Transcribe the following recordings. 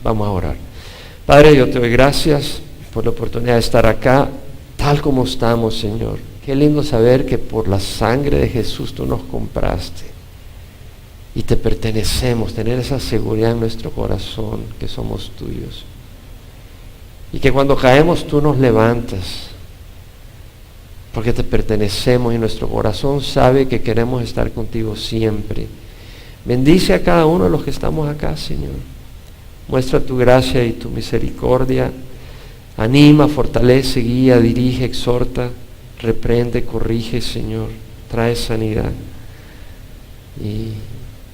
Vamos a orar. Padre, yo te doy gracias por la oportunidad de estar acá, tal como estamos, Señor. Qué lindo saber que por la sangre de Jesús tú nos compraste y te pertenecemos, tener esa seguridad en nuestro corazón que somos tuyos. Y que cuando caemos tú nos levantas, porque te pertenecemos y nuestro corazón sabe que queremos estar contigo siempre. Bendice a cada uno de los que estamos acá, Señor. Muestra tu gracia y tu misericordia. Anima, fortalece, guía, dirige, exhorta, reprende, corrige, Señor. Trae sanidad y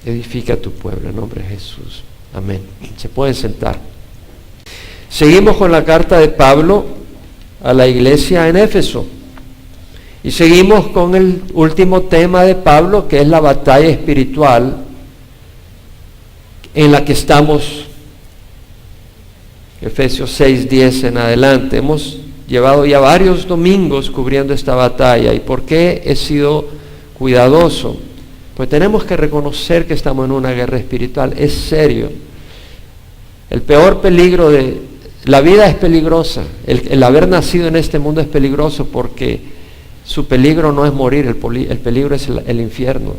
edifica a tu pueblo en nombre de Jesús. Amén. Se pueden sentar. Seguimos con la carta de Pablo a la iglesia en Éfeso. Y seguimos con el último tema de Pablo, que es la batalla espiritual en la que estamos. Efesios 6:10 en adelante. Hemos llevado ya varios domingos cubriendo esta batalla. ¿Y por qué he sido cuidadoso? Pues tenemos que reconocer que estamos en una guerra espiritual. Es serio. El peor peligro de la vida es peligrosa. El haber nacido en este mundo es peligroso porque su peligro no es morir, el peligro es el infierno.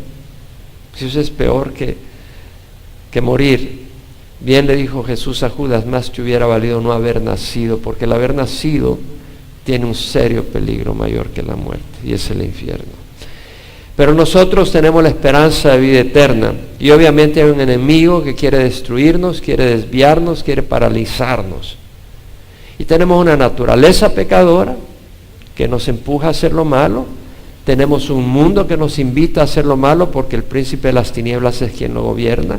Eso es peor que morir. Bien le dijo Jesús a Judas, más te hubiera valido no haber nacido, porque el haber nacido tiene un serio peligro mayor que la muerte, y es el infierno. Pero nosotros tenemos la esperanza de vida eterna, y obviamente hay un enemigo que quiere destruirnos, quiere desviarnos, quiere paralizarnos. Y tenemos una naturaleza pecadora que nos empuja a hacer lo malo. Tenemos un mundo que nos invita a hacer lo malo porque el príncipe de las tinieblas es quien lo gobierna.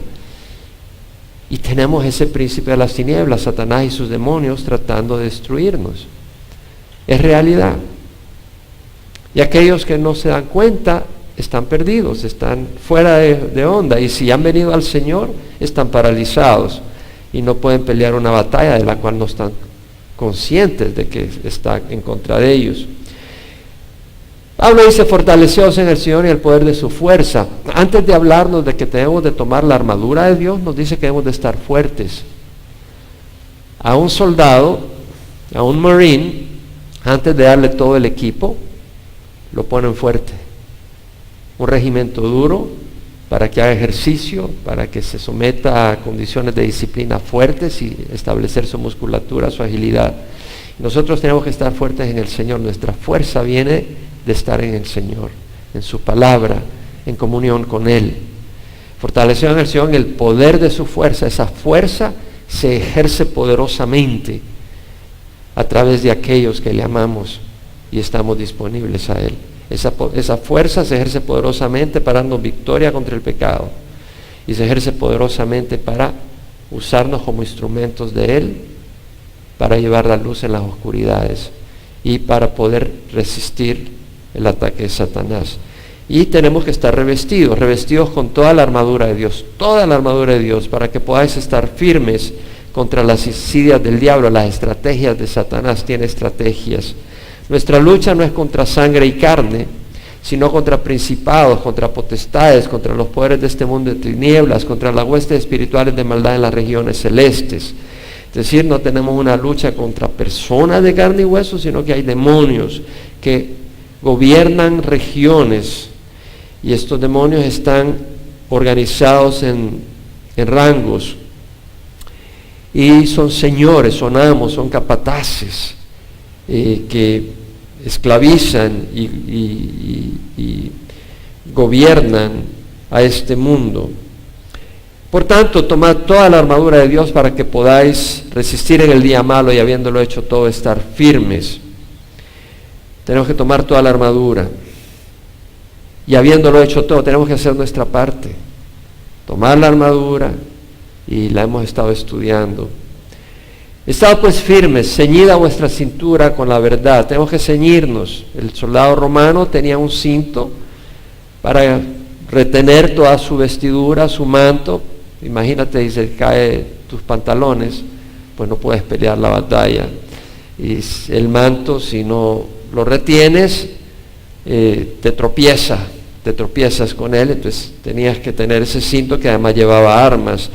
Y tenemos ese príncipe de las tinieblas, Satanás y sus demonios, tratando de destruirnos. Es realidad. Y aquellos que no se dan cuenta están perdidos, están fuera de onda. Y si han venido al Señor, están paralizados y no pueden pelear una batalla de la cual no están conscientes de que está en contra de ellos. Pablo dice, fortaleceos en el Señor y el poder de su fuerza. Antes de hablarnos de que tenemos de tomar la armadura de Dios, nos dice que debemos de estar fuertes. A un soldado, a un marine, antes de darle todo el equipo, lo ponen fuerte. Un regimiento duro para que haga ejercicio, para que se someta a condiciones de disciplina fuertes y establecer su musculatura, su agilidad. Nosotros tenemos que estar fuertes en el Señor. Nuestra fuerza viene de estar en el Señor, en su palabra, en comunión con Él. Fortalecido en el Señor, en el poder de su fuerza. Esa fuerza se ejerce poderosamente a través de aquellos que le amamos y estamos disponibles a Él. Esa fuerza se ejerce poderosamente para darnos victoria contra el pecado, y se ejerce poderosamente para usarnos como instrumentos de Él, para llevar la luz en las oscuridades y para poder resistir el ataque de Satanás. Y tenemos que estar revestidos con toda la armadura de Dios, para que podáis estar firmes contra las insidias del diablo, las estrategias de Satanás. Tiene estrategias. Nuestra lucha no es contra sangre y carne, sino contra principados, contra potestades, contra los poderes de este mundo de tinieblas, contra las huestes espirituales de maldad en las regiones celestes. Es decir, no tenemos una lucha contra personas de carne y hueso, sino que hay demonios que gobiernan regiones, y estos demonios están organizados en rangos, y son señores, son amos, son capataces, que esclavizan y gobiernan a este mundo. Por tanto, tomad toda la armadura de Dios para que podáis resistir en el día malo, y habiéndolo hecho todo, estar firmes. Tenemos que tomar toda la armadura, y habiéndolo hecho todo, tenemos que hacer nuestra parte. Tomar la armadura, y la hemos estado estudiando. Estad pues firmes, ceñida vuestra cintura con la verdad. Tenemos que ceñirnos. El soldado romano tenía un cinto para retener toda su vestidura, su manto. Imagínate, si se cae tus pantalones, pues no puedes pelear la batalla. Y el manto, si no lo retienes, te tropiezas con él. Entonces tenías que tener ese cinto, que además llevaba armas.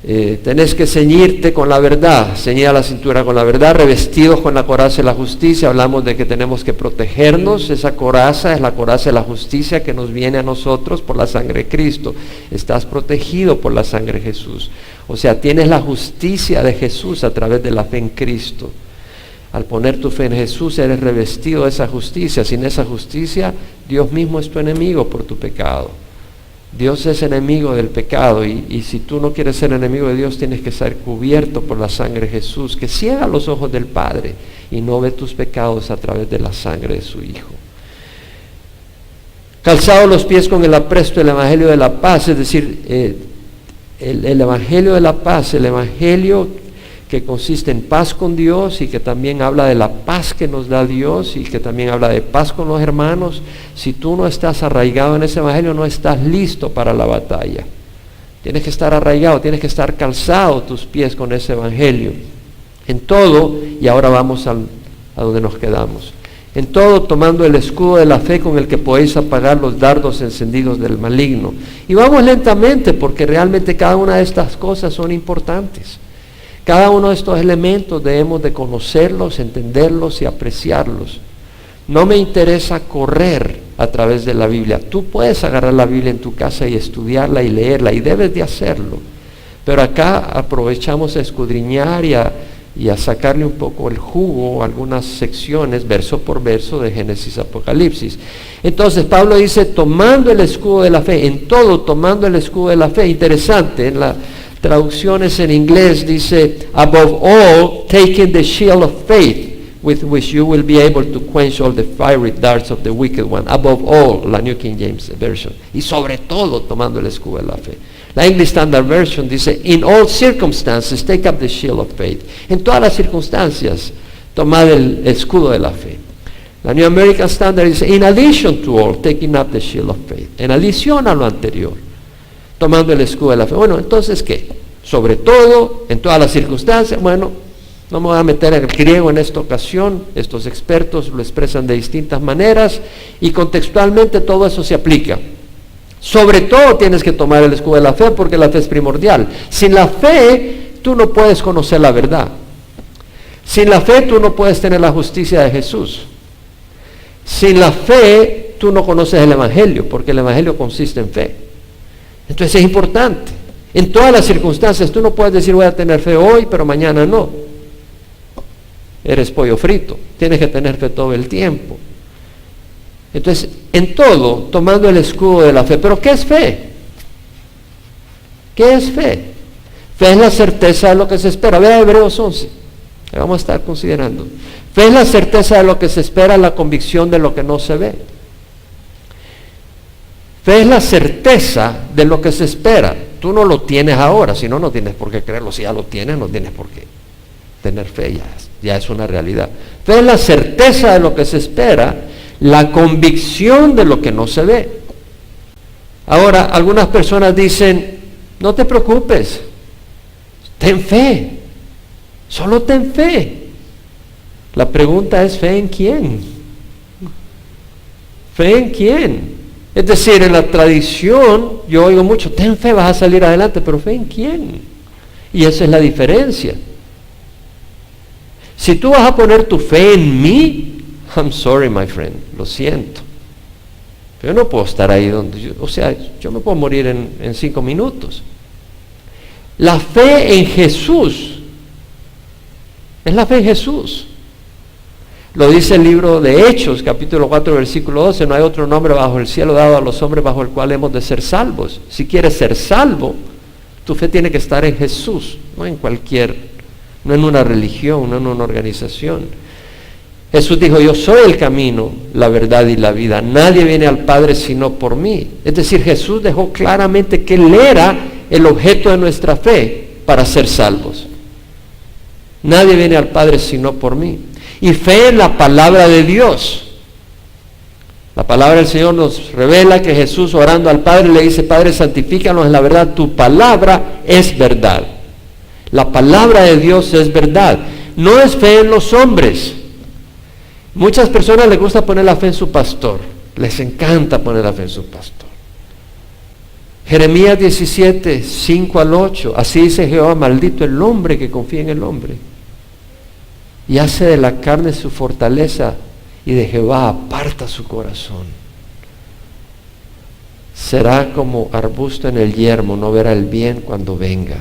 Tenés que ceñirte con la verdad, ceñida la cintura con la verdad, revestidos con la coraza de la justicia. Hablamos de que tenemos que protegernos. Esa coraza es la coraza de la justicia que nos viene a nosotros por la sangre de Cristo. Estás protegido por la sangre de Jesús. O sea, tienes la justicia de Jesús a través de la fe en Cristo. Al poner tu fe en Jesús eres revestido de esa justicia. Sin esa justicia, Dios mismo es tu enemigo por tu pecado. Dios es enemigo del pecado y si tú no quieres ser enemigo de Dios, tienes que ser cubierto por la sangre de Jesús, que ciega los ojos del Padre y no ve tus pecados a través de la sangre de su Hijo. Calzados los pies con el apresto del Evangelio de la paz, es decir, el Evangelio de la paz, el Evangelio que consiste en paz con Dios y que también habla de la paz que nos da Dios y que también habla de paz con los hermanos. Si tú no estás arraigado en ese Evangelio, no estás listo para la batalla. Tienes que estar arraigado, tienes que estar calzado tus pies con ese Evangelio. En todo, y ahora vamos a donde nos quedamos. En todo, tomando el escudo de la fe con el que podéis apagar los dardos encendidos del maligno. Y vamos lentamente porque realmente cada una de estas cosas son importantes. Cada uno de estos elementos debemos de conocerlos, entenderlos y apreciarlos. No me interesa correr a través de la Biblia. Tú puedes agarrar la Biblia en tu casa y estudiarla y leerla, y debes de hacerlo. Pero acá aprovechamos a escudriñar y a sacarle un poco el jugo, algunas secciones, verso por verso, de Génesis Apocalipsis. Entonces Pablo dice, tomando el escudo de la fe, en todo tomando el escudo de la fe. Interesante, en la traducciones en inglés dice, above all, taking the shield of faith, with which you will be able to quench all the fiery darts of the wicked one. Above all, la New King James Version. Y sobre todo, tomando el escudo de la fe. La English Standard Version dice, in all circumstances, take up the shield of faith. En todas las circunstancias, tomad el escudo de la fe. La New American Standard dice, in addition to all, taking up the shield of faith. En adición a lo anterior, tomando el escudo de la fe. Bueno, entonces, ¿qué? Sobre todo, en todas las circunstancias. Bueno, no me voy a meter en el griego en esta ocasión. Estos expertos lo expresan de distintas maneras y contextualmente todo eso se aplica. Sobre todo tienes que tomar el escudo de la fe porque la fe es primordial. Sin la fe, tú no puedes conocer la verdad. Sin la fe, tú no puedes tener la justicia de Jesús. Sin la fe, tú no conoces el Evangelio, porque el Evangelio consiste en fe. Entonces es importante. En todas las circunstancias, tú no puedes decir voy a tener fe hoy, pero mañana no. Eres pollo frito. Tienes que tener fe todo el tiempo. Entonces, en todo, tomando el escudo de la fe. ¿Pero qué es fe? ¿Qué es fe? Fe es la certeza de lo que se espera. Vea Hebreos 11. Que vamos a estar considerando. Fe es la certeza de lo que se espera, la convicción de lo que no se ve. Fe es la certeza de lo que se espera. Tú no lo tienes ahora, si no, no tienes por qué creerlo. Si ya lo tienes, no tienes por qué tener fe, ya es una realidad. Fe es la certeza de lo que se espera, la convicción de lo que no se ve. Ahora, algunas personas dicen, no te preocupes, ten fe, solo ten fe. La pregunta es, ¿fe en quién? ¿Fe en quién? Es decir, en la tradición, yo oigo mucho, ten fe, vas a salir adelante, pero ¿fe en quién? Y esa es la diferencia. Si tú vas a poner tu fe en mí, I'm sorry, my friend, lo siento. Yo no puedo estar ahí donde yo me puedo morir en 5 minutos. La fe en Jesús es la fe en Jesús. Lo dice el libro de Hechos, capítulo 4, versículo 12, no hay otro nombre bajo el cielo dado a los hombres bajo el cual hemos de ser salvos. Si quieres ser salvo, tu fe tiene que estar en Jesús, no en una religión, no en una organización. Jesús dijo, yo soy el camino, la verdad y la vida. Nadie viene al Padre sino por mí. Es decir, Jesús dejó claramente que Él era el objeto de nuestra fe para ser salvos. Nadie viene al Padre sino por mí. Y fe en la palabra de Dios. La palabra del Señor nos revela que Jesús, orando al Padre, le dice, Padre, santifícanos en la verdad, tu palabra es verdad. La palabra de Dios es verdad. No es fe en los hombres. Muchas personas les gusta poner la fe en su pastor. Les encanta poner la fe en su pastor. Jeremías 17, 5 al 8. Así dice Jehová: maldito el hombre que confía en el hombre y hace de la carne su fortaleza, y de Jehová aparta su corazón. Será como arbusto en el yermo, no verá el bien cuando venga.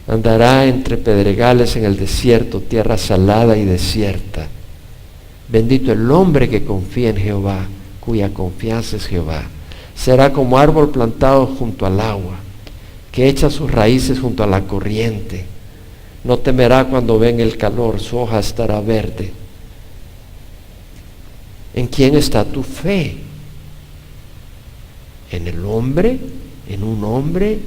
Andará entre pedregales en el desierto, tierra salada y desierta. Bendito el hombre que confía en Jehová, cuya confianza es Jehová. Será como árbol plantado junto al agua, que echa sus raíces junto a la corriente. No temerá cuando venga el calor, su hoja estará verde. ¿En quién está tu fe? ¿En el hombre? ¿En un hombre?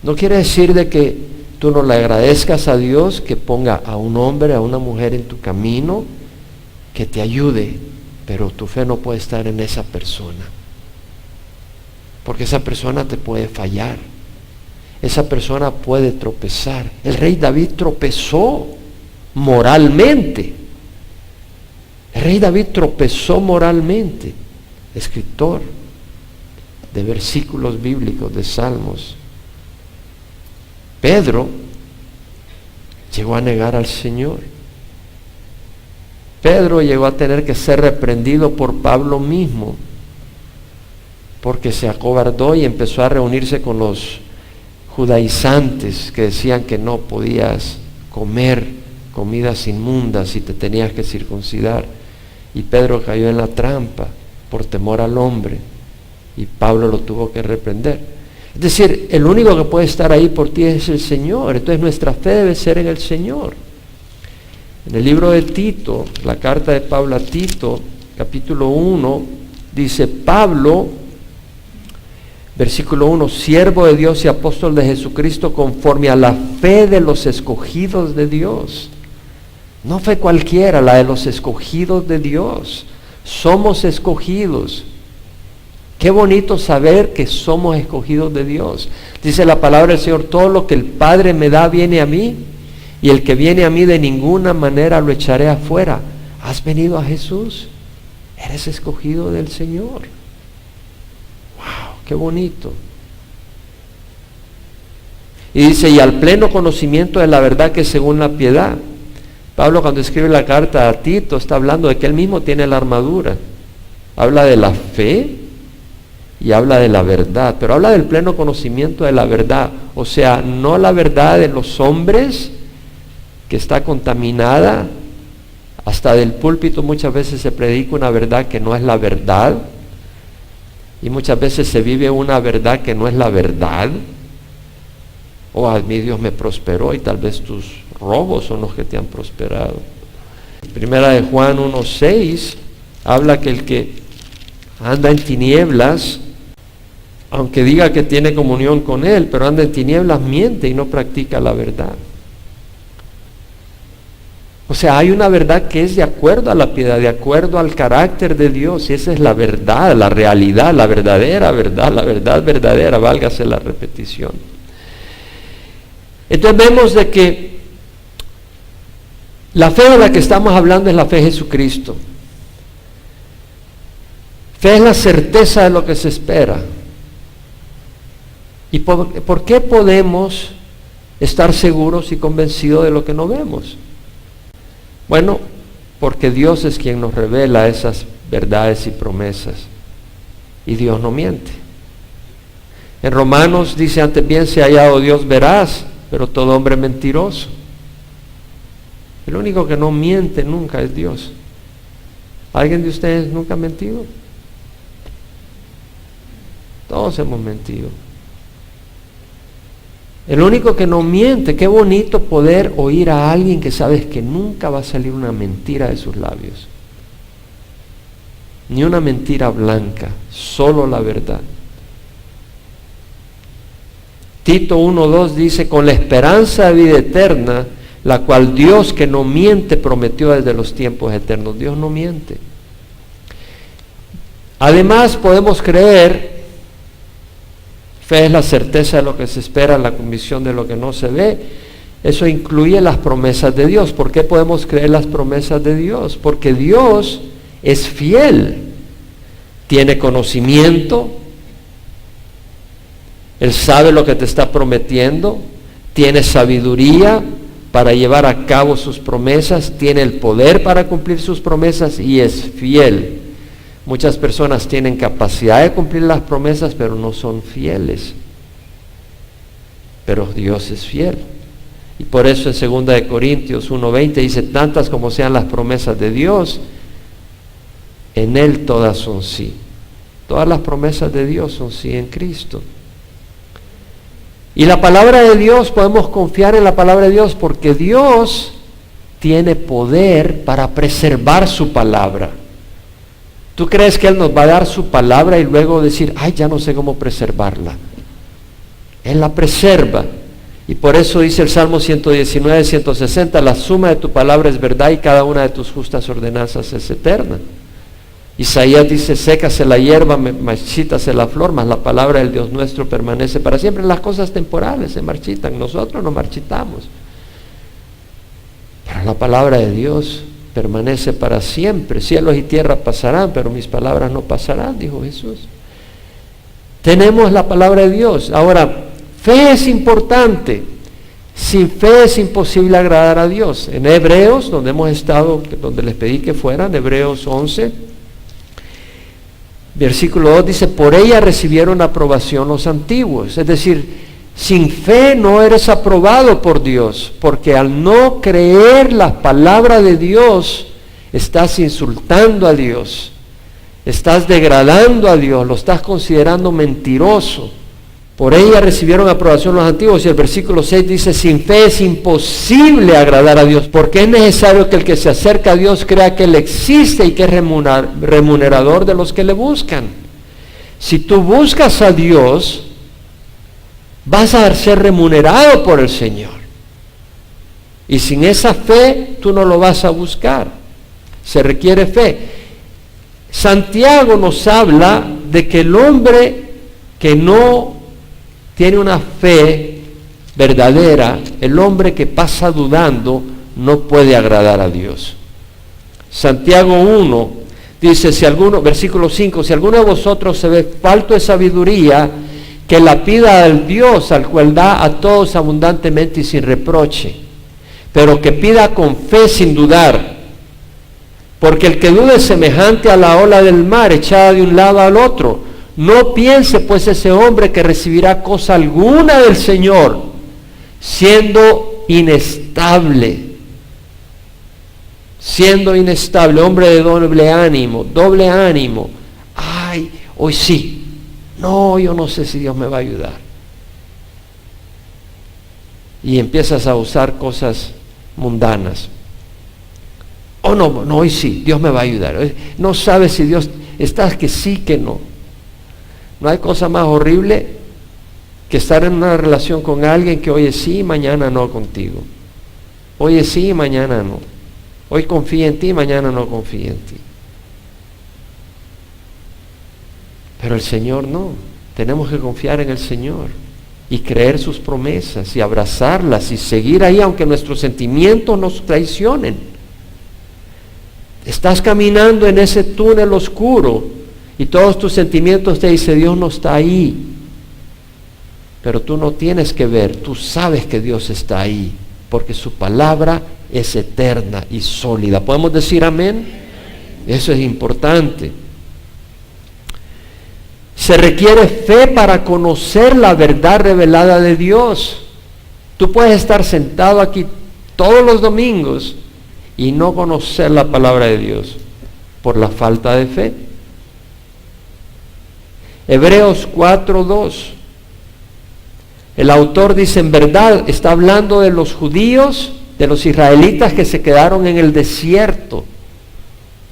No quiere decir de que tú no le agradezcas a Dios que ponga a un hombre, a una mujer en tu camino, que te ayude, pero tu fe no puede estar en esa persona, porque esa persona te puede fallar, esa persona puede tropezar. El rey David tropezó moralmente. El rey David tropezó moralmente. Escritor de versículos bíblicos, de salmos. Pedro llegó a negar al Señor. Pedro llegó a tener que ser reprendido por Pablo mismo, porque se acobardó y empezó a reunirse con los judaizantes que decían que no podías comer comidas inmundas y te tenías que circuncidar. Y Pedro cayó en la trampa por temor al hombre, y Pablo lo tuvo que reprender. Es decir, el único que puede estar ahí por ti es el Señor. Entonces nuestra fe debe ser en el Señor. En el libro de Tito, la carta de Pablo a Tito, capítulo 1, dice Pablo, versículo 1: siervo de Dios y apóstol de Jesucristo conforme a la fe de los escogidos de Dios. No fe cualquiera, la de los escogidos de Dios. Somos escogidos. Qué bonito saber que somos escogidos de Dios. Dice la palabra del Señor: todo lo que el Padre me da viene a mí, y el que viene a mí de ninguna manera lo echaré afuera. ¿Has venido a Jesús? Eres escogido del Señor. ¡Wow! ¡Qué bonito! Y dice: y al pleno conocimiento de la verdad que es según la piedad. Pablo, cuando escribe la carta a Tito, está hablando de que él mismo tiene la armadura. Habla de la fe y habla de la verdad, pero habla del pleno conocimiento de la verdad. O sea, no la verdad de los hombres, que está contaminada. Hasta del púlpito muchas veces se predica una verdad que no es la verdad, y muchas veces se vive una verdad que no es la verdad. Oh, a mí Dios me prosperó, y tal vez tus robos son los que te han prosperado. Primera de Juan 1:6 habla que el que anda en tinieblas, aunque diga que tiene comunión con Él, pero anda en tinieblas, miente y no practica la verdad. O sea, hay una verdad que es de acuerdo a la piedad, de acuerdo al carácter de Dios, y esa es la verdad, la realidad, la verdadera verdad, la verdad verdadera, válgase la repetición. Entonces vemos de que la fe de la que estamos hablando es la fe en Jesucristo. Fe es la certeza de lo que se espera. ¿Y por qué podemos estar seguros y convencidos de lo que no vemos? Bueno, porque Dios es quien nos revela esas verdades y promesas, y Dios no miente. En Romanos dice: antes bien se ha hallado Dios veraz, pero todo hombre mentiroso. El único que no miente nunca es Dios. ¿Alguien de ustedes nunca ha mentido? Todos hemos mentido. El único que no miente. Qué bonito poder oír a alguien que sabes que nunca va a salir una mentira de sus labios. Ni una mentira blanca, solo la verdad. Tito 1:2 dice: con la esperanza de vida eterna, la cual Dios, que no miente, prometió desde los tiempos eternos. Dios no miente. Además podemos creer. Fe es la certeza de lo que se espera, la convicción de lo que no se ve. Eso incluye las promesas de Dios. ¿Por qué podemos creer las promesas de Dios? Porque Dios es fiel, tiene conocimiento, Él sabe lo que te está prometiendo, tiene sabiduría para llevar a cabo sus promesas, tiene el poder para cumplir sus promesas y es fiel. Muchas personas tienen capacidad de cumplir las promesas, pero no son fieles. Pero Dios es fiel. Y por eso en 2 de Corintios 1:20 dice, tantas como sean las promesas de Dios, en Él todas son sí. Todas las promesas de Dios son sí en Cristo. Y la palabra de Dios, podemos confiar en la palabra de Dios porque Dios tiene poder para preservar su palabra. ¿Tú crees que Él nos va a dar su palabra y luego decir, ay, ya no sé cómo preservarla? Él la preserva. Y por eso dice el Salmo 119, 160, la suma de tu palabra es verdad y cada una de tus justas ordenanzas es eterna. Isaías dice, sécase la hierba, marchítase la flor, mas la palabra del Dios nuestro permanece para siempre. Las cosas temporales se marchitan, nosotros nos marchitamos. Pero la palabra de Dios permanece para siempre. Cielos y tierra pasarán, pero mis palabras no pasarán, dijo Jesús. Tenemos la palabra de Dios. Ahora, fe es importante. Sin fe es imposible agradar a Dios. En Hebreos, donde hemos estado, donde les pedí que fueran, Hebreos 11, versículo 2 dice, por ella recibieron aprobación los antiguos. Es decir, sin fe no eres aprobado por Dios, porque al no creer la palabra de Dios, estás insultando a Dios, estás degradando a Dios, lo estás considerando mentiroso. Por ella recibieron aprobación los antiguos, y el versículo 6 dice, sin fe es imposible agradar a Dios, porque es necesario que el que se acerca a Dios crea que Él existe y que es remunerador de los que le buscan. Si tú buscas a Dios, vas a ser remunerado por el Señor. Y sin esa fe, tú no lo vas a buscar. Se requiere fe. Santiago nos habla de que el hombre que no tiene una fe verdadera, el hombre que pasa dudando, no puede agradar a Dios. Santiago 1 dice, versículo 5, si alguno de vosotros se ve falto de sabiduría, que la pida al Dios, al cual da a todos abundantemente y sin reproche, pero que pida con fe sin dudar, porque el que dude es semejante a la ola del mar echada de un lado al otro. No piense pues ese hombre que recibirá cosa alguna del Señor, siendo inestable, hombre de doble ánimo, ay, hoy sí, no, yo no sé si Dios me va a ayudar. Y empiezas a usar cosas mundanas. Oh, no, hoy sí, Dios me va a ayudar. No sabes si Dios, estás que sí, que no. No hay cosa más horrible que estar en una relación con alguien que hoy es sí, mañana no contigo. Hoy es sí, mañana no. Hoy confía en ti, mañana no confía en ti. Pero el Señor no. Tenemos que confiar en el Señor y creer sus promesas y abrazarlas y seguir ahí aunque nuestros sentimientos nos traicionen. Estás caminando en ese túnel oscuro y todos tus sentimientos te dicen, Dios no está ahí. Pero tú no tienes que ver, tú sabes que Dios está ahí, porque su palabra es eterna y sólida. ¿Podemos decir amén? Eso es importante. Se requiere fe para conocer la verdad revelada de Dios. Tú puedes estar sentado aquí todos los domingos y no conocer la palabra de Dios por la falta de fe. Hebreos 4:2. El autor dice, en verdad, está hablando de los judíos, de los israelitas que se quedaron en el desierto.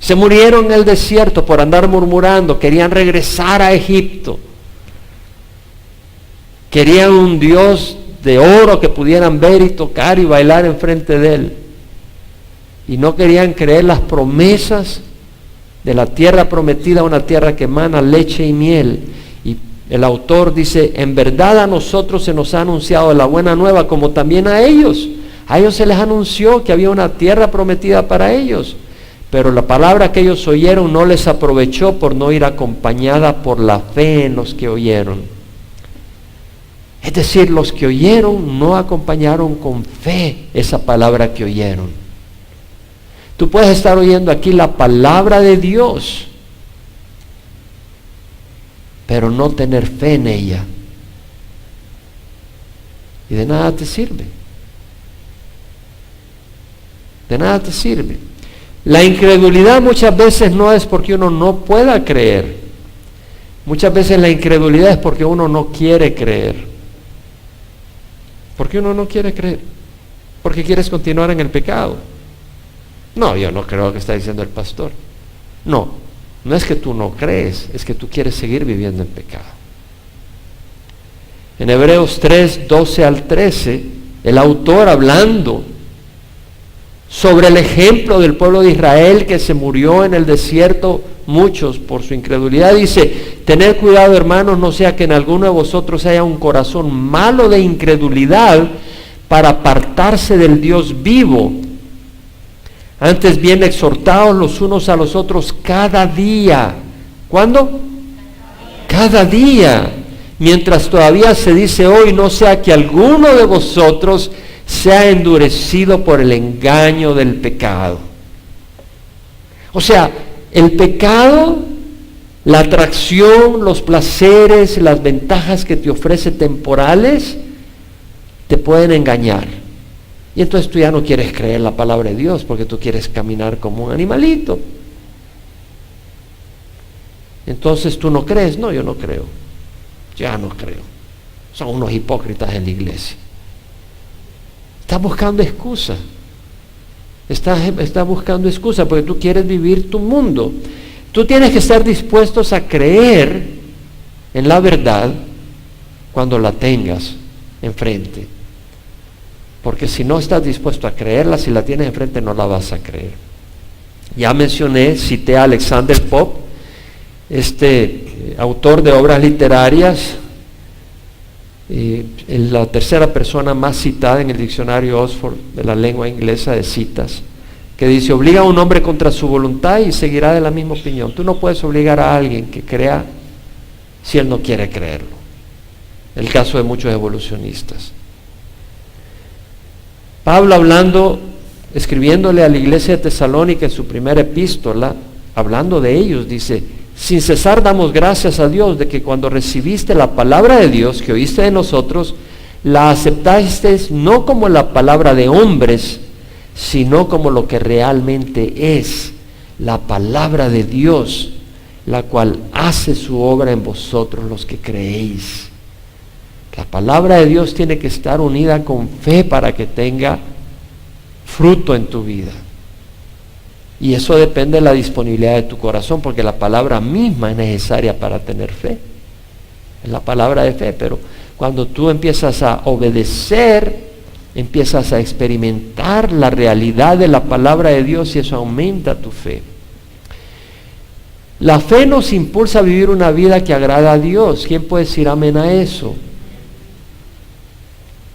Se murieron en el desierto por andar murmurando, querían regresar a Egipto. Querían un Dios de oro que pudieran ver y tocar y bailar enfrente de Él. Y no querían creer las promesas de la tierra prometida, una tierra que emana leche y miel. Y el autor dice, en verdad a nosotros se nos ha anunciado la buena nueva, como también a ellos. A ellos se les anunció que había una tierra prometida para ellos, pero la palabra que ellos oyeron no les aprovechó por no ir acompañada por la fe en los que oyeron. Es decir, los que oyeron no acompañaron con fe esa palabra que oyeron. Tú puedes estar oyendo aquí la palabra de Dios, pero no tener fe en ella. Y de nada te sirve. De nada te sirve. La incredulidad muchas veces no es porque uno no pueda creer. Muchas veces la incredulidad es porque uno no quiere creer. ¿Por qué uno no quiere creer? Porque quieres continuar en el pecado. No, yo no creo lo que está diciendo el pastor. No, no es que tú no crees, es que tú quieres seguir viviendo en pecado. En Hebreos 3, 12 al 13, el autor hablando sobre el ejemplo del pueblo de Israel que se murió en el desierto, muchos por su incredulidad, dice: tened cuidado, hermanos, no sea que en alguno de vosotros haya un corazón malo de incredulidad para apartarse del Dios vivo. Antes bien, exhortaos los unos a los otros cada día. ¿Cuándo? Cada día. Mientras todavía se dice hoy, no sea que alguno de vosotros sea endurecido por el engaño del pecado. O sea, el pecado, la atracción, los placeres, las ventajas que te ofrece temporales, te pueden engañar. Y entonces tú ya no quieres creer la palabra de Dios porque tú quieres caminar como un animalito. Entonces tú no crees. No, yo no creo. Ya no creo. Son unos hipócritas en la iglesia. Estás buscando excusa. Estás buscando excusa porque tú quieres vivir tu mundo. Tú tienes que estar dispuestos a creer en la verdad cuando la tengas enfrente. Porque si no estás dispuesto a creerla, si la tienes enfrente no la vas a creer. Ya cité a Alexander Pope, autor de obras literarias, la tercera persona más citada en el diccionario Oxford de la lengua inglesa de citas, que dice: obliga a un hombre contra su voluntad y seguirá de la misma opinión. Tú no puedes obligar a alguien que crea si él no quiere creerlo. El caso de muchos evolucionistas. Pablo escribiéndole a la iglesia de Tesalónica en su primera epístola, hablando de ellos, dice: sin cesar damos gracias a Dios de que cuando recibiste la palabra de Dios que oíste de nosotros, la aceptaste no como la palabra de hombres, sino como lo que realmente es, la palabra de Dios, la cual hace su obra en vosotros los que creéis. La palabra de Dios tiene que estar unida con fe para que tenga fruto en tu vida. Y eso depende de la disponibilidad de tu corazón, porque la palabra misma es necesaria para tener fe. Es la palabra de fe, pero cuando tú empiezas a obedecer, empiezas a experimentar la realidad de la palabra de Dios y eso aumenta tu fe. La fe nos impulsa a vivir una vida que agrada a Dios. ¿Quién puede decir amén a eso?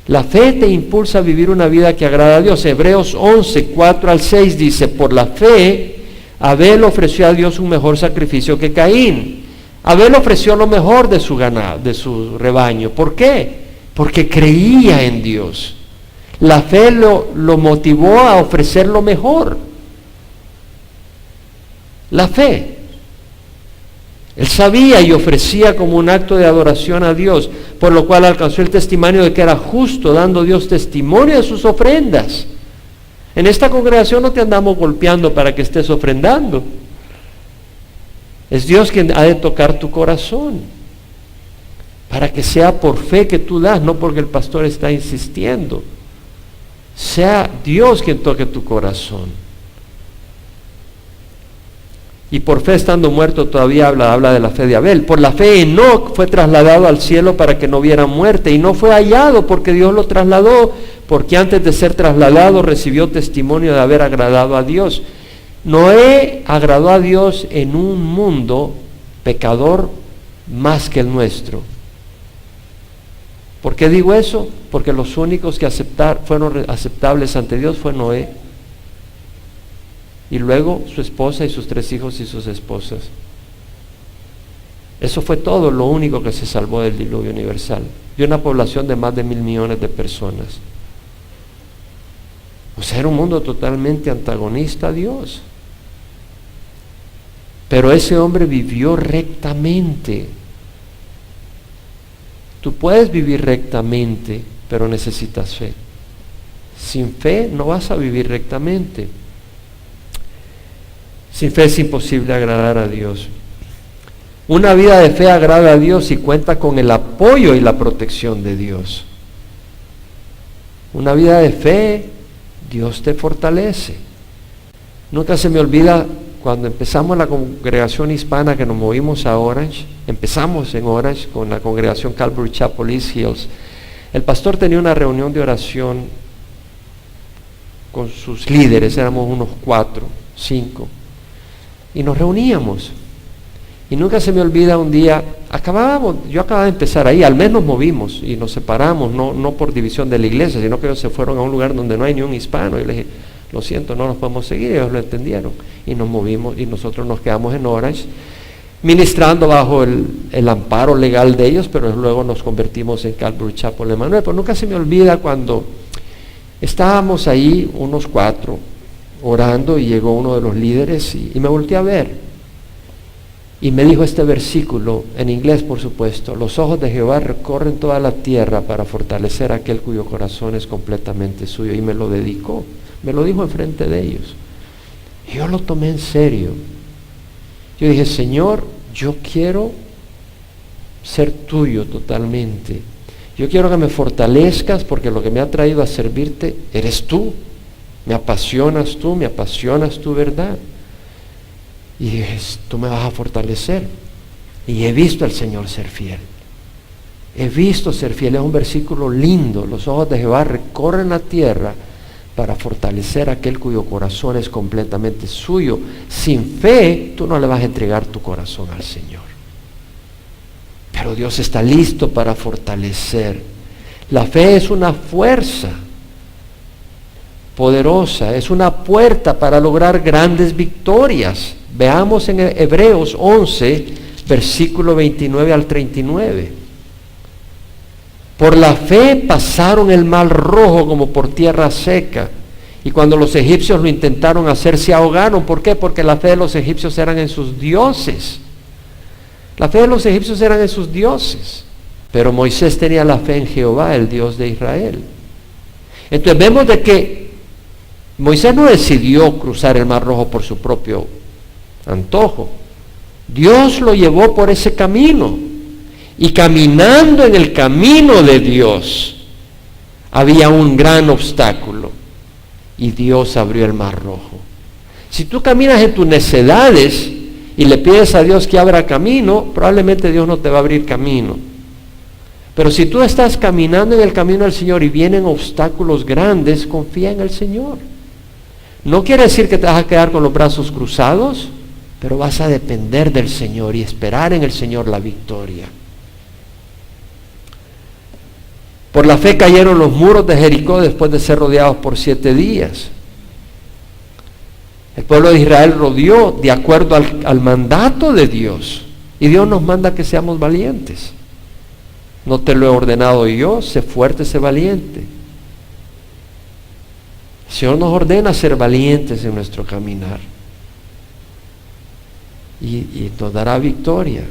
La fe te impulsa a vivir una vida que agrada a Dios. Hebreos 11, 4 al 6 dice: por la fe, Abel ofreció a Dios un mejor sacrificio que Caín. Abel ofreció lo mejor de su ganado, de su rebaño. ¿Por qué? Porque creía en Dios. La fe lo motivó a ofrecer lo mejor. La fe. Él sabía y ofrecía como un acto de adoración a Dios, por lo cual alcanzó el testimonio de que era justo, dando Dios testimonio de sus ofrendas. En esta congregación no te andamos golpeando para que estés ofrendando. Es Dios quien ha de tocar tu corazón, para que sea por fe que tú das, no porque el pastor está insistiendo. Sea Dios quien toque tu corazón. Y por fe estando muerto todavía habla de la fe de Abel. Por la fe Enoc fue trasladado al cielo para que no viera muerte, y no fue hallado porque Dios lo trasladó, porque antes de ser trasladado recibió testimonio de haber agradado a Dios. Noé agradó a Dios en un mundo pecador más que el nuestro. ¿Por qué digo eso? Porque los únicos que fueron aceptables ante Dios fue Noé, y luego su esposa y sus 3 hijos y sus esposas. Eso fue todo, lo único que se salvó del diluvio universal. de una población de más de 1.000 millones de personas. O sea, era un mundo totalmente antagonista a Dios. Pero ese hombre vivió rectamente. Tú puedes vivir rectamente, pero necesitas fe. Sin fe no vas a vivir rectamente. Sin fe es imposible agradar a Dios. Una vida de fe agrada a Dios y cuenta con el apoyo y la protección de Dios. Una vida de fe, Dios te fortalece. Nunca se me olvida cuando empezamos la congregación hispana que nos movimos a Orange. Empezamos en Orange con la congregación Calvary Chapel East Hills. El pastor tenía una reunión de oración con sus líderes, éramos unos 4, 5, y nos reuníamos. Y nunca se me olvida un día, yo acababa de empezar ahí, al mes nos movimos y nos separamos, no por división de la iglesia, sino que ellos se fueron a un lugar donde no hay ni un hispano. Y les dije, lo siento, no nos podemos seguir, ellos lo entendieron. Y nos movimos y nosotros nos quedamos en Orange, ministrando bajo el amparo legal de ellos, pero luego nos convertimos en Calvary Chapel Emmanuel. Pero nunca se me olvida cuando estábamos ahí, unos 4, orando, y llegó uno de los líderes y me volteé a ver. Y me dijo este versículo, en inglés por supuesto: los ojos de Jehová recorren toda la tierra para fortalecer a aquel cuyo corazón es completamente suyo. Y me lo dedicó, me lo dijo enfrente de ellos. Y yo lo tomé en serio. Yo dije, Señor, yo quiero ser tuyo totalmente. Yo quiero que me fortalezcas, porque lo que me ha traído a servirte eres tú. Me apasionas tu verdad. Y dije, tú me vas a fortalecer. Y he visto al Señor ser fiel. He visto ser fiel. Es un versículo lindo. Los ojos de Jehová recorren la tierra para fortalecer a aquel cuyo corazón es completamente suyo. Sin fe, tú no le vas a entregar tu corazón al Señor. Pero Dios está listo para fortalecer. La fe es una fuerza poderosa, es una puerta para lograr grandes victorias. Veamos en Hebreos 11, versículo 29 al 39. Por la fe pasaron el mar Rojo como por tierra seca, y cuando los egipcios lo intentaron hacer, se ahogaron. ¿Por qué? Porque la fe de los egipcios eran en sus dioses. La fe de los egipcios eran en sus dioses. Pero Moisés tenía la fe en Jehová, el Dios de Israel. Entonces vemos de que Moisés no decidió cruzar el mar Rojo por su propio antojo. Dios lo llevó por ese camino. Y caminando en el camino de Dios, había un gran obstáculo. Y Dios abrió el mar Rojo. Si tú caminas en tus necedades y le pides a Dios que abra camino, probablemente Dios no te va a abrir camino. Pero si tú estás caminando en el camino del Señor y vienen obstáculos grandes, confía en el Señor. No quiere decir que te vas a quedar con los brazos cruzados, pero vas a depender del Señor y esperar en el Señor la victoria. Por la fe cayeron los muros de Jericó después de ser rodeados por 7 días. El pueblo de Israel rodeó de acuerdo al mandato de Dios. Y Dios nos manda que seamos valientes. No te lo he ordenado yo, sé fuerte, sé valiente. El Señor nos ordena ser valientes en nuestro caminar. Y nos dará victoria.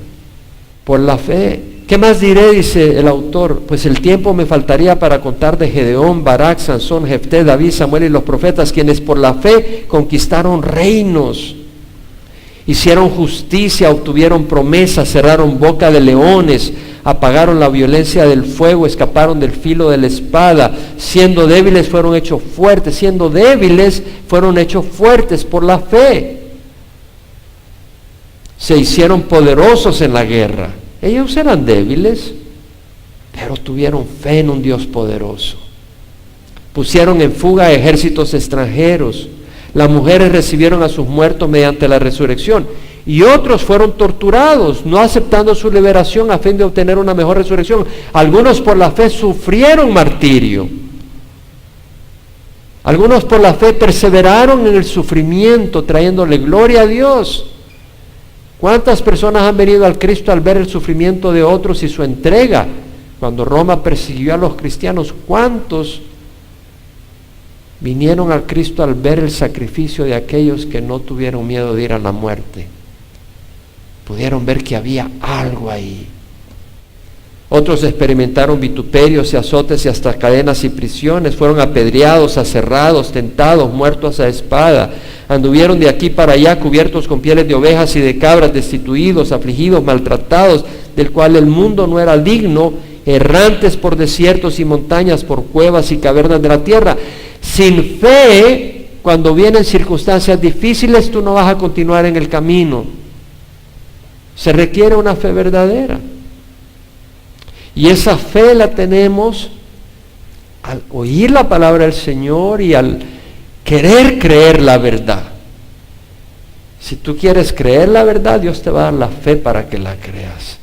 Por la fe. ¿Qué más diré? Dice el autor. Pues el tiempo me faltaría para contar de Gedeón, Barak, Sansón, Jefté, David, Samuel y los profetas, quienes por la fe conquistaron reinos, hicieron justicia, obtuvieron promesas, cerraron boca de leones, apagaron la violencia del fuego, escaparon del filo de la espada. Siendo débiles fueron hechos fuertes, siendo débiles fueron hechos fuertes por la fe. Se hicieron poderosos en la guerra. Ellos eran débiles, pero tuvieron fe en un Dios poderoso. Pusieron en fuga a ejércitos extranjeros. Las mujeres recibieron a sus muertos mediante la resurrección. Y otros fueron torturados, no aceptando su liberación a fin de obtener una mejor resurrección. Algunos por la fe sufrieron martirio. Algunos por la fe perseveraron en el sufrimiento, trayéndole gloria a Dios. ¿Cuántas personas han venido al Cristo al ver el sufrimiento de otros y su entrega Cuando Roma persiguió a los cristianos, ¿cuántos vinieron al Cristo al ver el sacrificio de aquellos que no tuvieron miedo de ir a la muerte? Pudieron ver que había algo ahí. Otros experimentaron vituperios y azotes y hasta cadenas y prisiones. Fueron apedreados, aserrados, tentados, muertos a espada. Anduvieron de aquí para allá cubiertos con pieles de ovejas y de cabras, destituidos, afligidos, maltratados, del cual el mundo no era digno, errantes por desiertos y montañas, por cuevas y cavernas de la tierra. Sin fe, cuando vienen circunstancias difíciles, tú no vas a continuar en el camino. Se requiere una fe verdadera. Y esa fe la tenemos al oír la palabra del Señor y al querer creer la verdad. Si tú quieres creer la verdad, Dios te va a dar la fe para que la creas.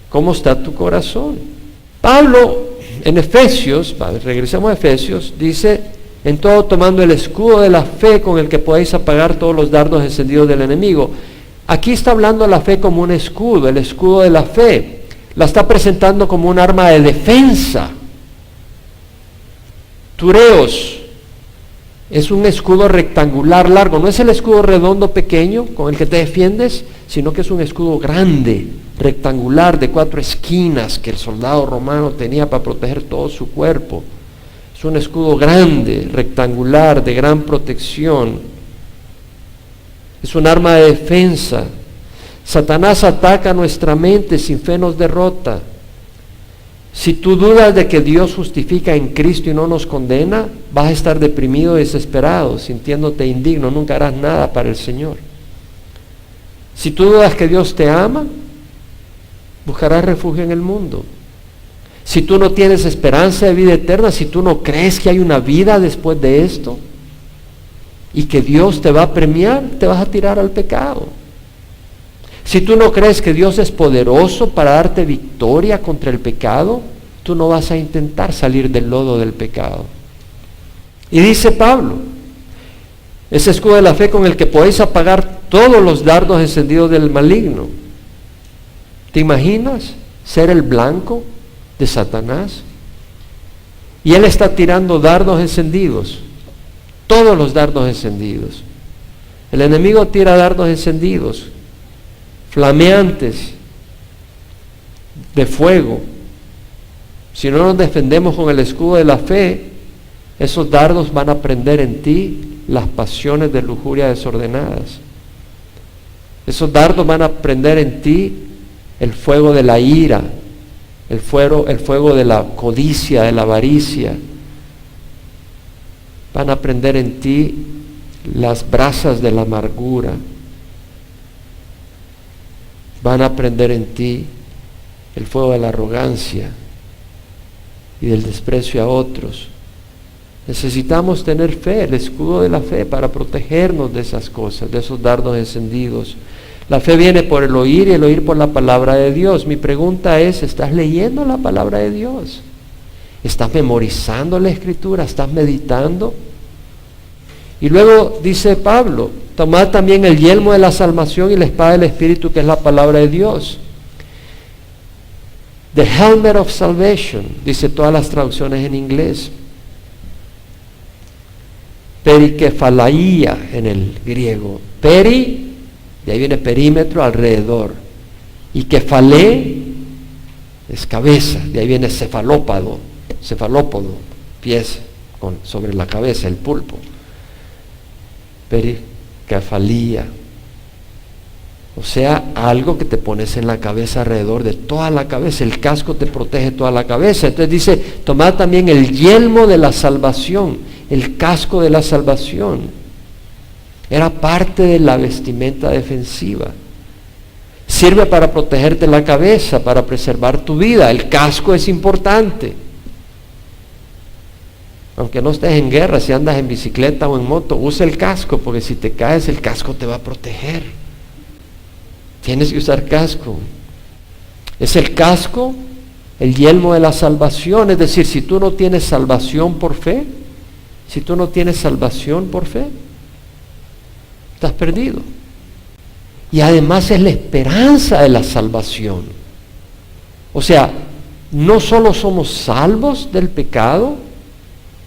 ¿Cómo está tu corazón? Pablo en Efesios, regresemos a Efesios, dice: en todo tomando el escudo de la fe con el que podéis apagar todos los dardos encendidos del enemigo. Aquí está hablando de la fe como un escudo, el escudo de la fe. La está presentando como un arma de defensa. Tureos es un escudo rectangular largo, no es el escudo redondo pequeño con el que te defiendes, sino que es un escudo grande, rectangular, de 4 esquinas que el soldado romano tenía para proteger todo su cuerpo. Es un escudo grande, rectangular, de gran protección. Es un arma de defensa. Satanás ataca nuestra mente, sin fe nos derrota. Si tú dudas de que Dios justifica en Cristo y no nos condena, vas a estar deprimido, desesperado, sintiéndote indigno, nunca harás nada para el Señor. Si tú dudas que Dios te ama, buscarás refugio en el mundo. Si tú no tienes esperanza de vida eterna, si tú no crees que hay una vida después de esto y que Dios te va a premiar, te vas a tirar al pecado. Si tú no crees que Dios es poderoso para darte victoria contra el pecado, tú no vas a intentar salir del lodo del pecado. Y dice Pablo, ese escudo de la fe con el que podéis apagar todos los dardos encendidos del maligno. ¿Te imaginas ser el blanco de Satanás? Y él está tirando dardos encendidos, todos los dardos encendidos. El enemigo tira dardos encendidos, flameantes, de fuego. Si no nos defendemos con el escudo de la fe, esos dardos van a prender en ti las pasiones de lujuria desordenadas. Esos dardos van a prender en ti el fuego de la ira, el fuego de la codicia, de la avaricia. Van a prender en ti las brasas de la amargura. Van a prender en ti el fuego de la arrogancia y del desprecio a otros. Necesitamos tener fe, el escudo de la fe, para protegernos de esas cosas, de esos dardos encendidos. La fe viene por el oír y el oír por la palabra de Dios. Mi pregunta es, ¿estás leyendo la palabra de Dios? ¿Estás memorizando la Escritura? ¿Estás meditando? Y luego dice Pablo, tomad también el yelmo de la salvación y la espada del Espíritu, que es la palabra de Dios. The helmet of salvation, dice todas las traducciones en inglés. Perikefalaía en el griego. Peri, de ahí viene perímetro, alrededor. Y kefalé es cabeza, de ahí viene cefalópodo, pies sobre la cabeza, el pulpo. Perikefalía, o sea, algo que te pones en la cabeza, alrededor de toda la cabeza. El casco te protege toda la cabeza. Entonces dice, tomad también el yelmo de la salvación, el casco de la salvación. Era parte de la vestimenta defensiva. Sirve para protegerte la cabeza, para preservar tu vida. El casco es importante. Aunque no estés en guerra, si andas en bicicleta o en moto, usa el casco, porque si te caes, el casco te va a proteger. Tienes que usar casco. Es el casco, el yelmo de la salvación. Es decir, si tú no tienes salvación por fe, estás perdido. Y además es la esperanza de la salvación. O sea, no solo somos salvos del pecado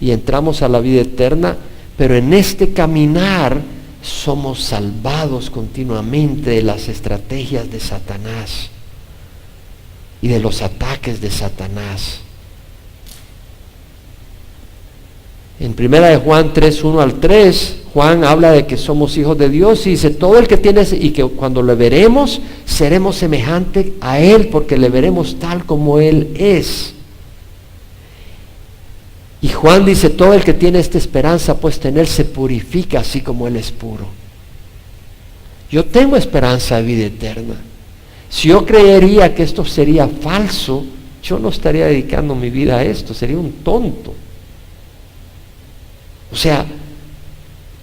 y entramos a la vida eterna, pero en este caminar somos salvados continuamente de las estrategias de Satanás y de los ataques de Satanás. En 1 de Juan 3, 1 al 3, Juan habla de que somos hijos de Dios y dice, todo el que tiene, y que cuando le veremos, seremos semejante a Él, porque le veremos tal como Él es. Y Juan dice, todo el que tiene esta esperanza puesta en Él se purifica así como Él es puro. Yo tengo esperanza de vida eterna. Si yo creería que esto sería falso, yo no estaría dedicando mi vida a esto, sería un tonto. O sea,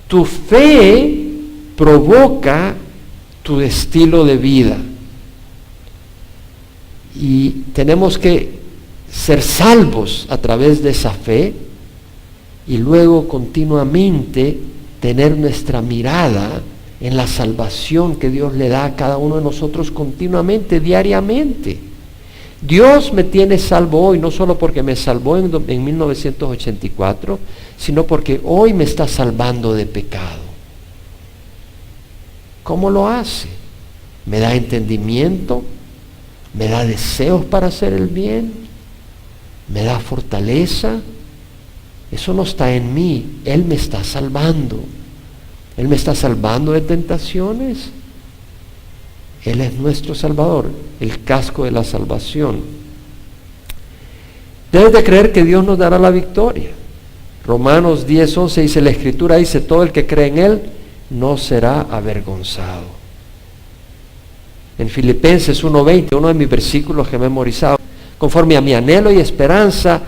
tu fe provoca tu estilo de vida. Y tenemos que ser salvos a través de esa fe y luego continuamente tener nuestra mirada en la salvación que Dios le da a cada uno de nosotros continuamente, diariamente. Dios me tiene salvo hoy, no solo porque me salvó en 1984, sino porque hoy me está salvando de pecado. ¿Cómo lo hace? Me da entendimiento, me da deseos para hacer el bien, me da fortaleza. Eso no está en mí, Él me está salvando. Él me está salvando de tentaciones. Él es nuestro Salvador, el casco de la salvación. Debes de creer que Dios nos dará la victoria. Romanos 10, 11 dice, la Escritura dice, todo el que cree en Él no será avergonzado. En Filipenses 1:20, uno de mis versículos que he memorizado, conforme a mi anhelo y esperanza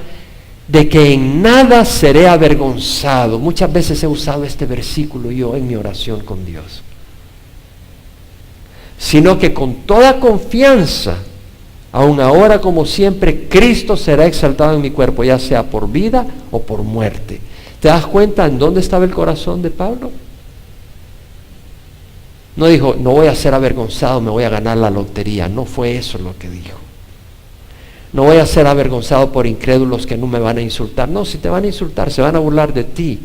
de que en nada seré avergonzado. Muchas veces he usado este versículo yo en mi oración con Dios. Sino que con toda confianza, aun ahora como siempre, Cristo será exaltado en mi cuerpo, ya sea por vida o por muerte. ¿Te das cuenta en dónde estaba el corazón de Pablo? No dijo, no voy a ser avergonzado, me voy a ganar la lotería. No fue eso lo que dijo. No voy a ser avergonzado por incrédulos que no me van a insultar. No, si te van a insultar, se van a burlar de ti.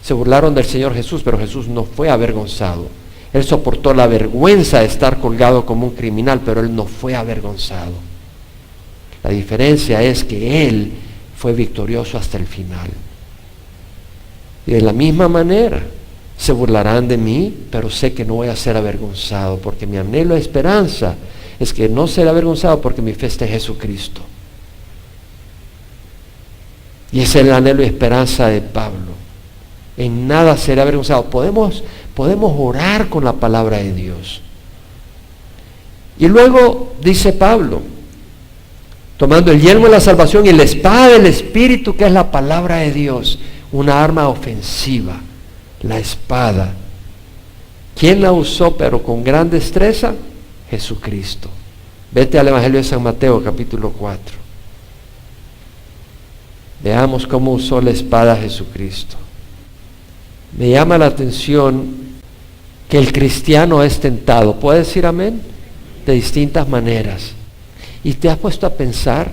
Se burlaron del Señor Jesús, pero Jesús no fue avergonzado. Él soportó la vergüenza de estar colgado como un criminal, pero Él no fue avergonzado. La diferencia es que Él fue victorioso hasta el final. Y de la misma manera, se burlarán de mí, pero sé que no voy a ser avergonzado, porque mi anhelo de esperanza es que no seré avergonzado porque mi fe está en Jesucristo. Y ese es el anhelo y esperanza de Pablo. En nada seré avergonzado. Podemos orar con la palabra de Dios. Y luego dice Pablo, tomando el yelmo de la salvación y la espada del Espíritu, que es la palabra de Dios, una arma ofensiva, la espada. ¿Quién la usó pero con gran destreza? Jesucristo. Vete al Evangelio de San Mateo, capítulo 4. Veamos cómo usó la espada Jesucristo. Me llama la atención que el cristiano es tentado. ¿Puedes decir amén? De distintas maneras. Y te has puesto a pensar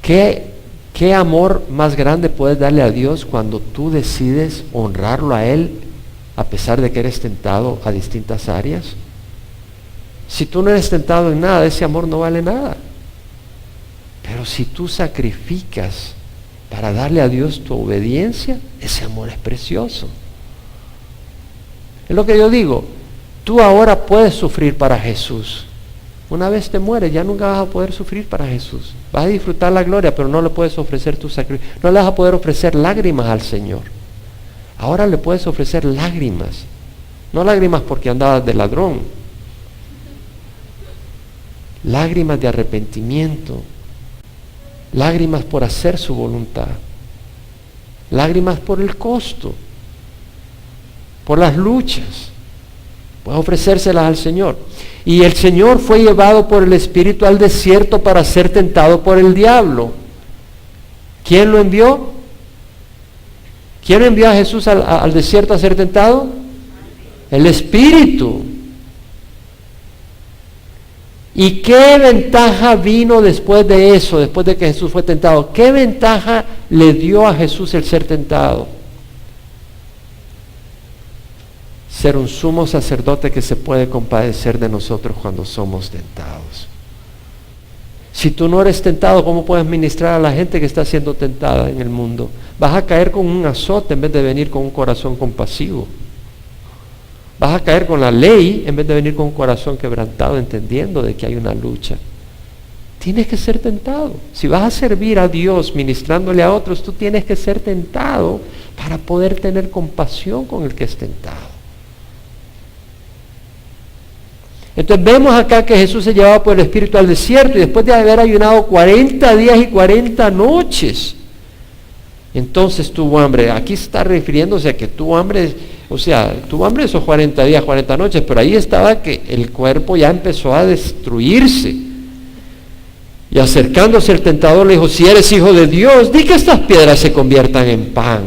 qué amor más grande puedes darle a Dios cuando tú decides honrarlo a Él a pesar de que eres tentado a distintas áreas. Si tú no eres tentado en nada, ese amor no vale nada. Pero si tú sacrificas para darle a Dios tu obediencia, ese amor es precioso. Es lo que yo digo, tú ahora puedes sufrir para Jesús. Una vez te mueres, ya nunca vas a poder sufrir para Jesús. Vas a disfrutar la gloria, pero no le puedes ofrecer tu sacrificio. No le vas a poder ofrecer lágrimas al Señor. Ahora le puedes ofrecer lágrimas. No lágrimas porque andabas de ladrón. Lágrimas de arrepentimiento. Lágrimas por hacer su voluntad. Lágrimas por el costo. Por las luchas. Puedes ofrecérselas al Señor. Y el Señor fue llevado por el Espíritu al desierto para ser tentado por el diablo. ¿Quién lo envió? ¿Quién envió a Jesús al desierto a ser tentado? El Espíritu. ¿Y qué ventaja vino después de eso, después de que Jesús fue tentado? ¿Qué ventaja le dio a Jesús el ser tentado? Ser un sumo sacerdote que se puede compadecer de nosotros cuando somos tentados. Si tú no eres tentado, ¿cómo puedes ministrar a la gente que está siendo tentada en el mundo? Vas a caer con un azote en vez de venir con un corazón compasivo. Vas a caer con la ley en vez de venir con un corazón quebrantado, entendiendo de que hay una lucha. Tienes que ser tentado. Si vas a servir a Dios ministrándole a otros, tú tienes que ser tentado para poder tener compasión con el que es tentado. Entonces vemos acá que Jesús se llevaba por el Espíritu al desierto y después de haber ayunado 40 días y 40 noches, entonces tuvo hambre. Aquí está refiriéndose a que tuvo hambre, o sea, tuvo hambre esos 40 días, 40 noches, pero ahí estaba que el cuerpo ya empezó a destruirse. Y acercándose el tentador le dijo, si eres hijo de Dios, di que estas piedras se conviertan en pan.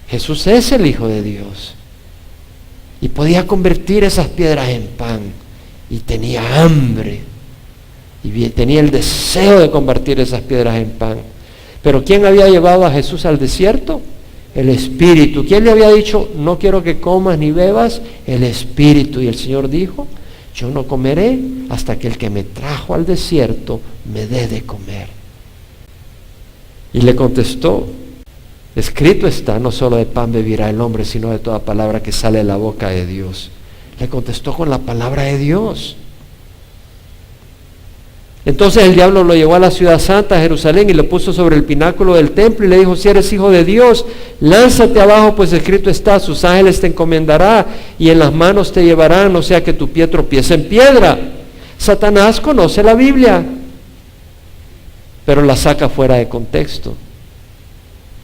Jesús es el Hijo de Dios. Y podía convertir esas piedras en pan. Y tenía hambre. Y tenía el deseo de convertir esas piedras en pan. Pero ¿quién había llevado a Jesús al desierto? El Espíritu. ¿Quién le había dicho, no quiero que comas ni bebas? El Espíritu. Y el Señor dijo, yo no comeré hasta que el que me trajo al desierto me dé de comer. Y le contestó, escrito está, no solo de pan vivirá el hombre, sino de toda palabra que sale de la boca de Dios. Le contestó con la palabra de Dios. Entonces el diablo lo llevó a la ciudad santa, a Jerusalén, y lo puso sobre el pináculo del templo y le dijo, si eres hijo de Dios, lánzate abajo, pues escrito está, sus ángeles te encomendará y en las manos te llevarán, no sea que tu pie tropiece en piedra. Satanás conoce la Biblia, pero la saca fuera de contexto.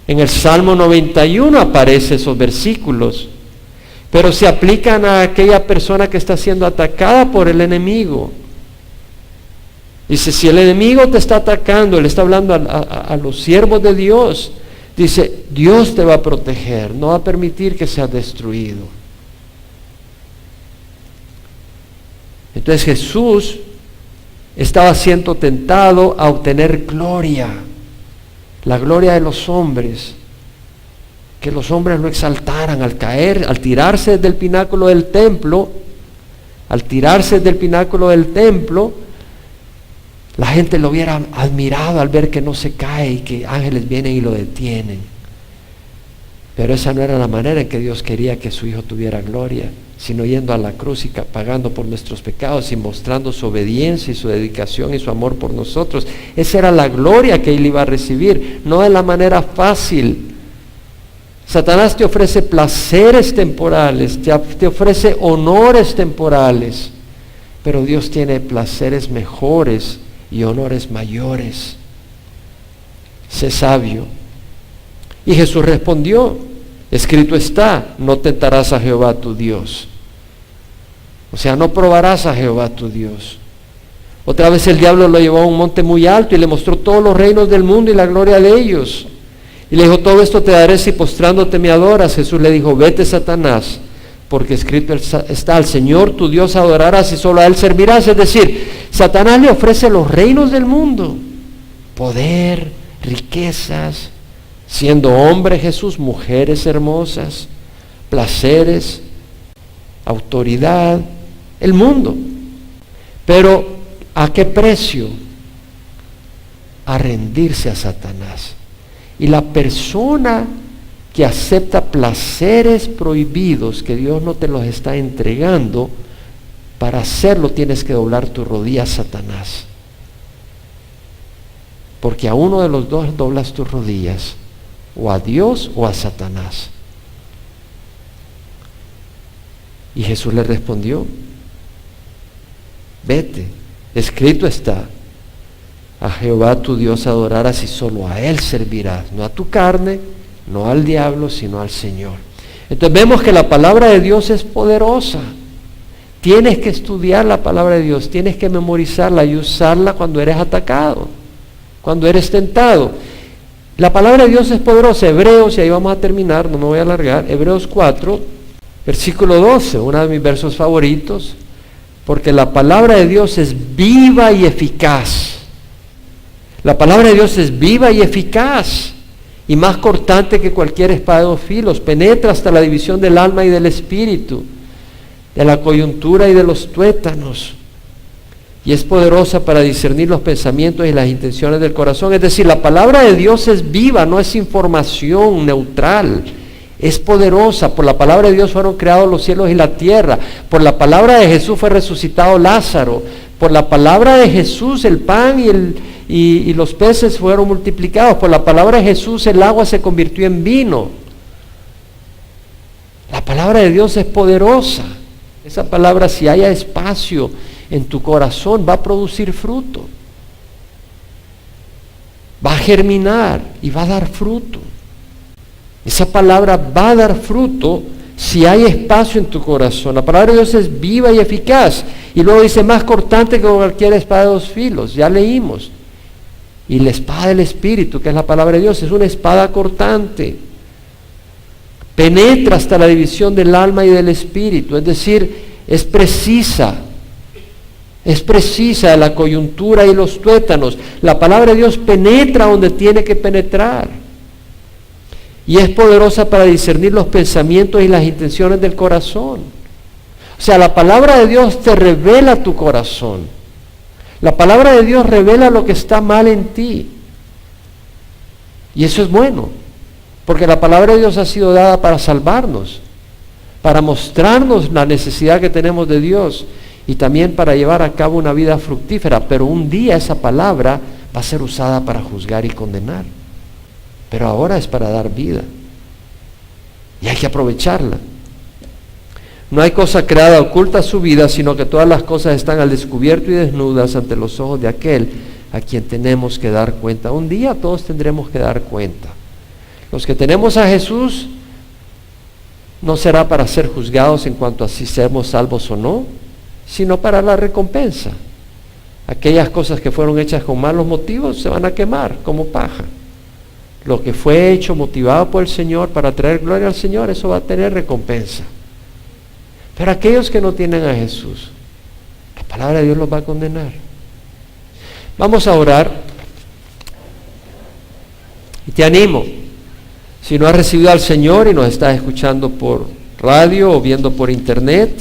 En el Salmo 91 aparecen esos versículos, pero se aplican a aquella persona que está siendo atacada por el enemigo. Dice, si el enemigo te está atacando, le está hablando a los siervos de Dios, dice, Dios te va a proteger, no va a permitir que seas destruido. Entonces Jesús estaba siendo tentado a obtener gloria, la gloria de los hombres, que los hombres lo exaltaran al caer, al tirarse desde el pináculo del templo, la gente lo hubiera admirado al ver que no se cae y que ángeles vienen y lo detienen. Pero esa no era la manera en que Dios quería que su Hijo tuviera gloria, sino yendo a la cruz y pagando por nuestros pecados y mostrando su obediencia y su dedicación y su amor por nosotros. Esa era la gloria que Él iba a recibir, no de la manera fácil. Satanás te ofrece placeres temporales, te ofrece honores temporales, pero Dios tiene placeres mejores y honores mayores. Sé sabio. Y Jesús respondió, escrito está, no tentarás a Jehová tu Dios. O sea, no probarás a Jehová tu Dios. Otra vez el diablo lo llevó a un monte muy alto y le mostró todos los reinos del mundo y la gloria de ellos. Y le dijo, todo esto te daré si postrándote me adoras. Jesús le dijo, vete Satanás, porque escrito está, al Señor tu Dios adorarás y solo a Él servirás. Es decir, Satanás le ofrece los reinos del mundo, poder, riquezas, siendo hombre Jesús, mujeres hermosas, placeres, autoridad, el mundo. Pero ¿a qué precio? A rendirse a Satanás. Y la persona que acepta placeres prohibidos que Dios no te los está entregando, para hacerlo tienes que doblar tu rodilla a Satanás. Porque a uno de los dos doblas tus rodillas, o a Dios o a Satanás. Y Jesús le respondió, vete, escrito está, a Jehová tu Dios adorarás y solo a Él servirás, no a tu carne, no al diablo, sino al Señor. Entonces vemos que la palabra de Dios es poderosa. Tienes que estudiar la palabra de Dios, tienes que memorizarla y usarla cuando eres atacado, cuando eres tentado. La palabra de Dios es poderosa. Hebreos, y ahí vamos a terminar, no me voy a alargar, Hebreos 4, versículo 12, uno de mis versos favoritos. porque la palabra de Dios es viva y eficaz. La palabra de Dios es viva y eficaz, y más cortante que cualquier espada de dos filos, penetra hasta la división del alma y del espíritu, de la coyuntura y de los tuétanos, y es poderosa para discernir los pensamientos y las intenciones del corazón. Es decir, la palabra de Dios es viva, no es información neutral, es poderosa. Por la palabra de Dios fueron creados los cielos y la tierra, por la palabra de Jesús fue resucitado Lázaro, por la palabra de Jesús el pan y los peces fueron multiplicados, por la palabra de Jesús el agua se convirtió en vino. La palabra de Dios es poderosa. Esa palabra, si haya espacio en tu corazón, va a producir fruto, va a germinar y va a dar fruto. Esa palabra va a dar fruto si hay espacio en tu corazón. La palabra de Dios es viva y eficaz, y luego dice más cortante que cualquier espada de dos filos, ya leímos. Y la espada del Espíritu, que es la palabra de Dios, es una espada cortante, penetra hasta la división del alma y del espíritu, es decir, es precisa de la coyuntura y los tuétanos. La palabra de Dios penetra donde tiene que penetrar, y es poderosa para discernir los pensamientos y las intenciones del corazón. O sea, la palabra de Dios te revela tu corazón. La palabra de Dios revela lo que está mal en ti, y eso es bueno, porque la palabra de Dios ha sido dada para salvarnos, para mostrarnos la necesidad que tenemos de Dios, y también para llevar a cabo una vida fructífera. Pero un día esa palabra va a ser usada para juzgar y condenar, pero ahora es para dar vida, y hay que aprovecharla. No hay cosa creada oculta a su vida, sino que todas las cosas están al descubierto y desnudas ante los ojos de aquel a quien tenemos que dar cuenta. Un día todos tendremos que dar cuenta. Los que tenemos a Jesús, no será para ser juzgados en cuanto a si seremos salvos o no, sino para la recompensa. Aquellas cosas que fueron hechas con malos motivos se van a quemar como paja. Lo que fue hecho motivado por el Señor para traer gloria al Señor, eso va a tener recompensa. Pero aquellos que no tienen a Jesús, la palabra de Dios los va a condenar. Vamos a orar, y te animo, si no has recibido al Señor y nos estás escuchando por radio o viendo por internet,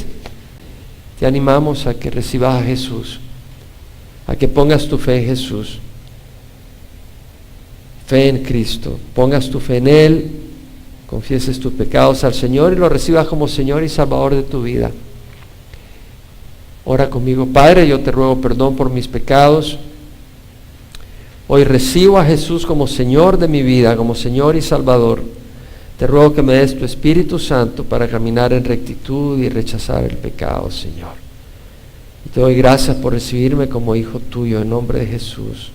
te animamos a que recibas a Jesús, a que pongas tu fe en Jesús, fe en Cristo, pongas tu fe en Él, confieses tus pecados al Señor y lo recibas como Señor y Salvador de tu vida. Ora conmigo. Padre, yo te ruego perdón por mis pecados. Hoy recibo a Jesús como Señor de mi vida, como Señor y Salvador. Te ruego que me des tu Espíritu Santo para caminar en rectitud y rechazar el pecado, Señor. Y te doy gracias por recibirme como hijo tuyo, en nombre de Jesús.